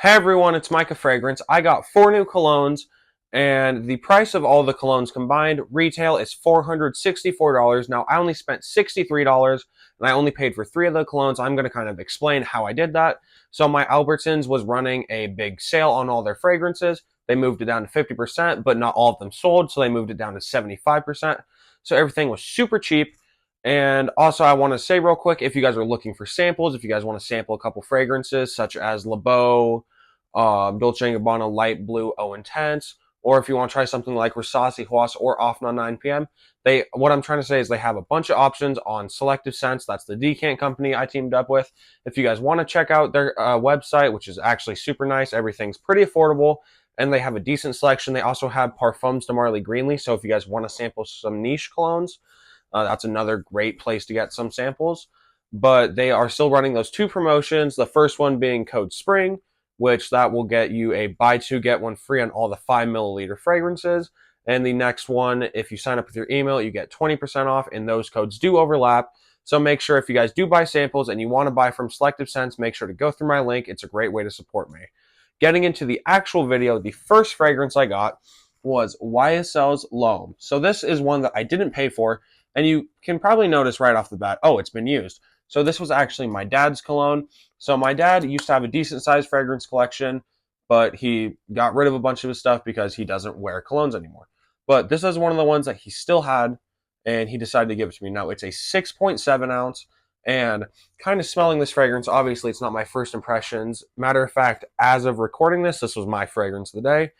Hey everyone, it's Micah Fragrance. I got 4 new colognes, and the price of all the colognes combined, retail, is $464. Now, I only spent $63, and I only paid for 3 of the colognes. I'm going to kind of explain how I did that. So, my Albertsons was running a big sale on all their fragrances. They moved it down to 50%, but not all of them sold, so they moved it down to 75%. So, everything was super cheap. And also, I want to say real quick, if you guys are looking for samples, if you guys want to sample a couple fragrances, such as Le Beau, Dolce & Gabbana Light Blue O Intense, or if you want to try something like Rasasi Huas or Offna 9 p.m., what I'm trying to say is they have a bunch of options on Selective Scents. That's the decant company I teamed up with. If you guys want to check out their website, which is actually super nice, everything's pretty affordable, and they have a decent selection. They also have Parfums de Marley Greenly, so if you guys want to sample some niche colognes, that's another great place to get some samples. But they are still running those 2 promotions. The first one being Code Spring, which that will get you a buy 2 get 1 free on all the 5 milliliter fragrances. And the next one, if you sign up with your email, you get 20% off, and those codes do overlap. So make sure if you guys do buy samples and you want to buy from Selective Scents, make sure to go through my link. It's a great way to support me. Getting into the actual video, the first fragrance I got was YSL's L'Homme. So this is one that I didn't pay for, and you can probably notice right off the bat, oh, it's been used. So this was actually my dad's cologne. So my dad used to have a decent sized fragrance collection, but he got rid of a bunch of his stuff because he doesn't wear colognes anymore. But this is one of the ones that he still had, and he decided to give it to me. Now it's a 6.7 ounce, and kind of smelling this fragrance, obviously it's not my first impressions. Matter of fact, as of recording this, this was my fragrance of the day,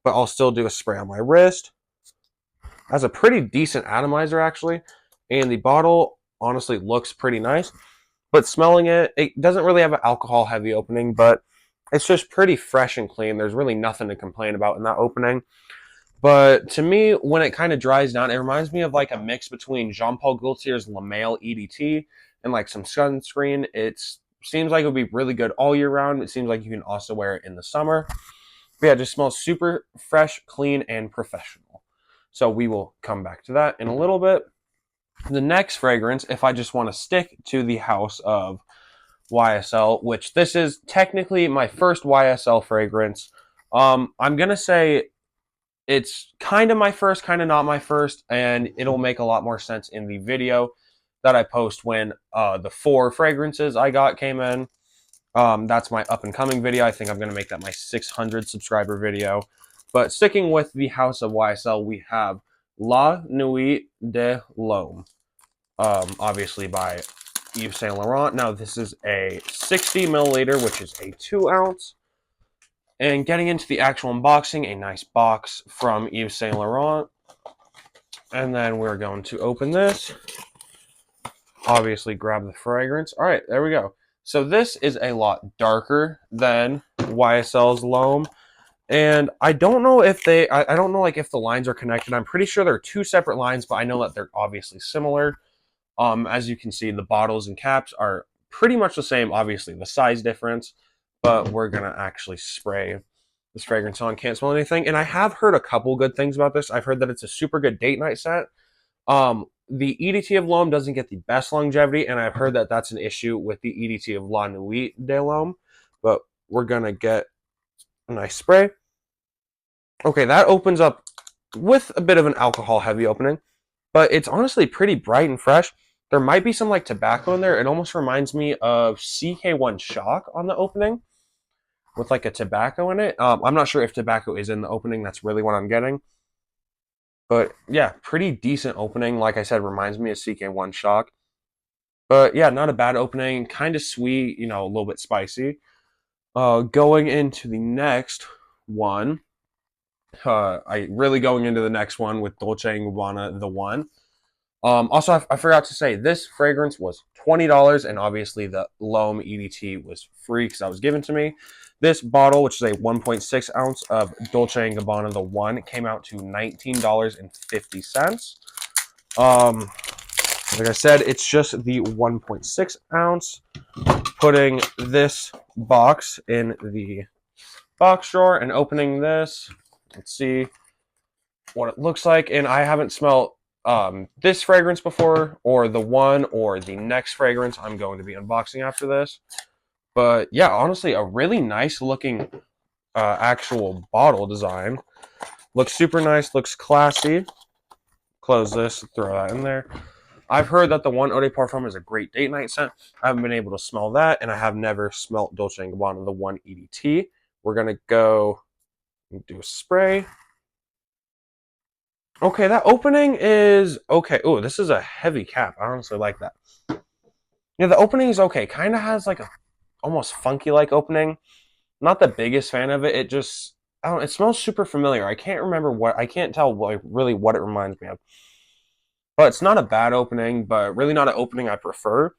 but I'll still do a spray on my wrist. Has a pretty decent atomizer actually, and the bottle honestly looks pretty nice. But smelling it, it doesn't really have an alcohol heavy opening, but it's just pretty fresh and clean. There's really nothing to complain about in that opening. But to me, when it kind of dries down, it reminds me of like a mix between Jean Paul Gaultier's La Mail EDT and like some sunscreen. It seems like it would be really good all year round. It seems like you can also wear it in the summer. But yeah, it just smells super fresh, clean, and professional. So we will come back to that in a little bit. The next fragrance, if I just want to stick to the house of YSL, which this is technically my first YSL fragrance. I'm going to say it's kind of my first, kind of not my first, and it'll make a lot more sense in the video that I post when the 4 fragrances I got came in. That's my up and coming video. I think I'm going to make that my 600 subscriber video. But sticking with the house of YSL, we have La Nuit de l'Homme, obviously by Yves Saint Laurent. Now this is a 60 milliliter, which is a 2 ounce. And getting into the actual unboxing, a nice box from Yves Saint Laurent. And then we're going to open this. Obviously grab the fragrance. All right, there we go. So this is a lot darker than YSL's L'Homme. And I don't know if I don't know like if the lines are connected. I'm pretty sure they're 2 separate lines, but I know that they're obviously similar. As you can see, the bottles and caps are pretty much the same. Obviously, the size difference, but we're gonna actually spray this fragrance on. Can't smell anything, and I have heard a couple good things about this. I've heard that it's a super good date night scent. The EDT of L'Homme doesn't get the best longevity, and I've heard that that's an issue with the EDT of La Nuit de l'Homme. But we're gonna get a nice spray. Okay, that opens up with a bit of an alcohol heavy opening, but it's honestly pretty bright and fresh. There might be some like tobacco in there. It almost reminds me of CK1 Shock on the opening with like a tobacco in it. I'm not sure if tobacco is in the opening. That's really what I'm getting. But yeah, pretty decent opening. Like I said, reminds me of CK1 Shock. But yeah, not a bad opening. Kind of sweet, you know, a little bit spicy. Going into the next one. Going into the next one with Dolce & Gabbana The One. Also, I forgot to say, this fragrance was $20, and obviously the L'Homme EDT was free because that was given to me. This bottle, which is a 1.6 ounce of Dolce & Gabbana The One, came out to $19.50. Like I said, it's just the 1.6 ounce. Putting this box in the box drawer and opening this. Let's see what it looks like. And I haven't smelled this fragrance before, or the one, or the next fragrance I'm going to be unboxing after this. But yeah, honestly, a really nice looking actual bottle design. Looks super nice, looks classy. Close this, throw that in there. I've heard that the one Eau de Parfum is a great date night scent. I haven't been able to smell that, and I have never smelt Dolce & Gabbana, the one EDT. We're going to go and do a spray. Okay, that opening is okay. Oh, this is a heavy cap. I honestly like that. Yeah, the opening is okay. Kind of has like a almost funky like opening. Not the biggest fan of it. It just I don't. It smells super familiar. I can't remember what. I can't tell what, really what it reminds me of. But it's not a bad opening, but really not an opening I prefer.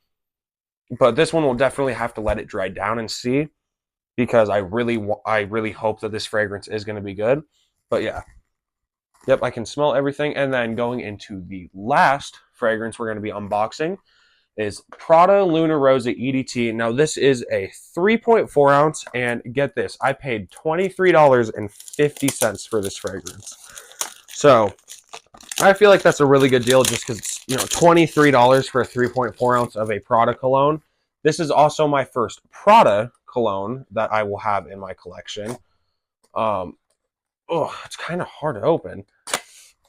But this one will definitely have to let it dry down and see because I really hope that this fragrance is going to be good. But yeah, yep, I can smell everything. And then going into the last fragrance we're going to be unboxing is Prada Luna Rosa EDT. Now this is a 3.4 ounce, and get this, I paid $23.50 for this fragrance. So I feel like that's a really good deal just because it's, $23 for a 3.4 ounce of a Prada cologne. This is also my first Prada cologne that I will have in my collection. It's kind of hard to open.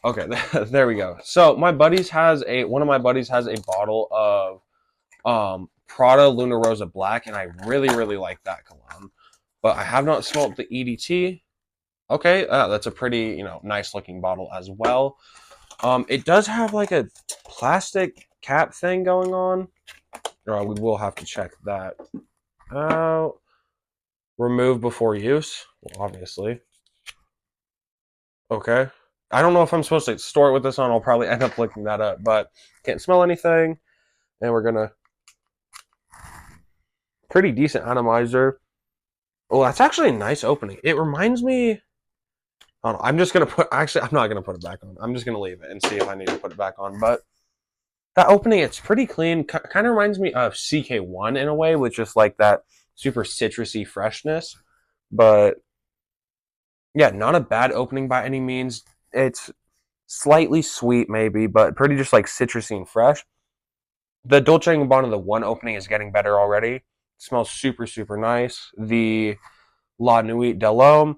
Okay, there we go. So one of my buddies has a bottle of Prada Luna Rosa Black, and I really, really like that cologne. But I have not smelled the EDT. Okay, that's a pretty, nice looking bottle as well. It does have like a plastic cap thing going on. We will have to check that out. Remove before use, well, obviously. Okay. I don't know if I'm supposed to store it with this on. I'll probably end up looking that up, but can't smell anything. And we're gonna pretty decent atomizer. Oh, that's actually a nice opening. It reminds me. I don't know. I'm just gonna put. Actually, I'm not gonna put it back on. I'm just gonna leave it and see if I need to put it back on. But that opening, it's pretty clean. Kind of reminds me of CK1 in a way, with just like that super citrusy freshness. But yeah, not a bad opening by any means. It's slightly sweet, maybe, but pretty just like citrusy and fresh. The Dolce & Gabbana, the one opening is getting better already. It smells super, super nice. The La Nuit de l'Homme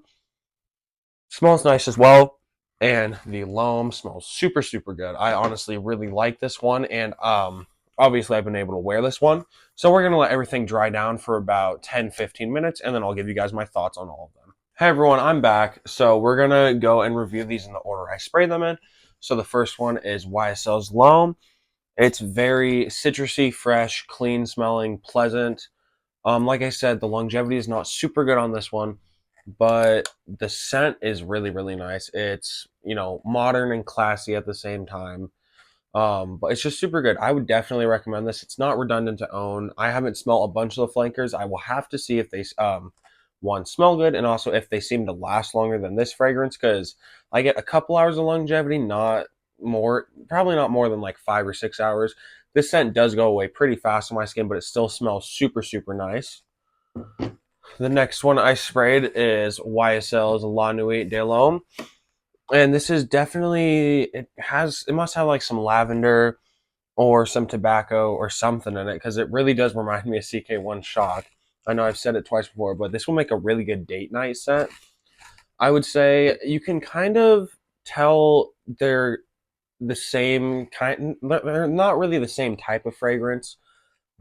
smells nice as well. And the L'Homme smells super, super good. I honestly really like this one. And obviously, I've been able to wear this one. So we're going to let everything dry down for about 10-15 minutes. And then I'll give you guys my thoughts on all of them. Hey everyone, I'm back. So we're going to go and review these in the order I sprayed them in. So the first one is YSL's L'Homme. It's very citrusy, fresh, clean smelling, pleasant. Like I said, the longevity is not super good on this one, but the scent is really, really nice. It's, modern and classy at the same time. But it's just super good. I would definitely recommend this. It's not redundant to own. I haven't smelled a bunch of the flankers. I will have to see if they one, smell good, and also if they seem to last longer than this fragrance, because I get a couple hours of longevity, not more, probably not more than like 5 or 6 hours. This scent does go away pretty fast on my skin, but it still smells super, super nice. The next one I sprayed is YSL's La Nuit de l'Homme. And this is definitely, it must have like some lavender or some tobacco or something in it, because it really does remind me of CK1 Shock. I know I've said it twice before, but this will make a really good date night scent. I would say you can kind of tell they're the same kind. They're not really the same type of fragrance,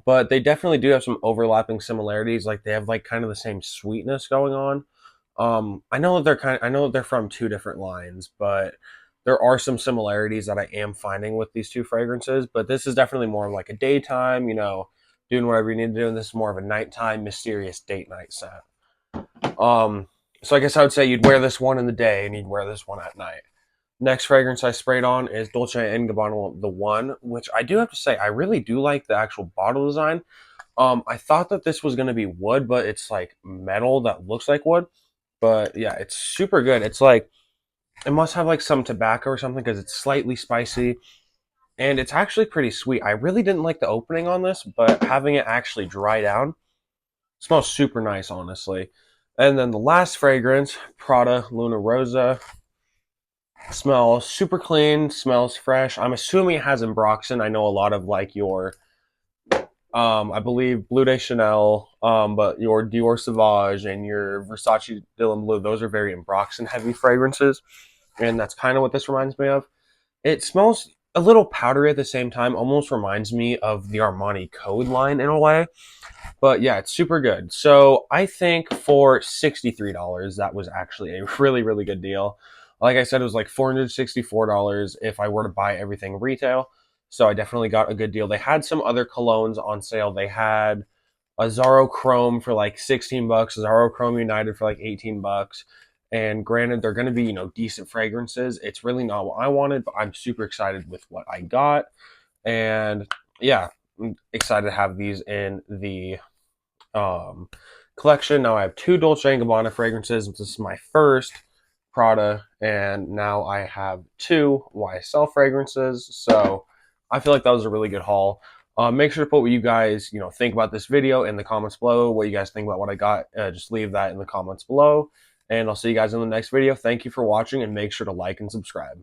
but they definitely do have some overlapping similarities. Like they have like kind of the same sweetness going on. I know that they're from two different lines, but there are some similarities that I am finding with these two fragrances. But this is definitely more of like a daytime, doing whatever you need to do, and this is more of a nighttime, mysterious date night scent. So I guess I would say you'd wear this one in the day and you'd wear this one at night. Next fragrance I sprayed on is Dolce & Gabbana The One, which I do have to say, I really do like the actual bottle design. I thought that this was going to be wood, but it's like metal that looks like wood. But yeah, it's super good. It's like, it must have like some tobacco or something because it's slightly spicy. And it's actually pretty sweet. I really didn't like the opening on this, but having it actually dry down smells super nice, honestly. And then the last fragrance, Prada Luna Rosa. Smells super clean, smells fresh. I'm assuming it has Ambroxan. I know a lot of like your, I believe Bleu de Chanel But your Dior Sauvage and your Versace Dylan Blue, those are very Ambroxan heavy fragrances, and that's kind of what this reminds me of. It smells a little powdery at the same time, almost reminds me of the Armani Code line in a way. But yeah, it's super good. So I think for $63, that was actually a really, really good deal. Like I said, it was like $464 if I were to buy everything retail. So I definitely got a good deal. They had some other colognes on sale. They had a Zaro Chrome for like 16 bucks, a Zaro Chrome United for like 18 bucks. And granted, they're going to be, decent fragrances. It's really not what I wanted, but I'm super excited with what I got. And yeah, I'm excited to have these in the um, collection. Now I have two Dolce & Gabbana fragrances. This is my first Prada, and now I have two YSL fragrances. So I feel like that was a really good haul. Make sure to put what you guys, think about this video in the comments below. What you guys think about what I got, just leave that in the comments below. And I'll see you guys in the next video. Thank you for watching, and make sure to like and subscribe.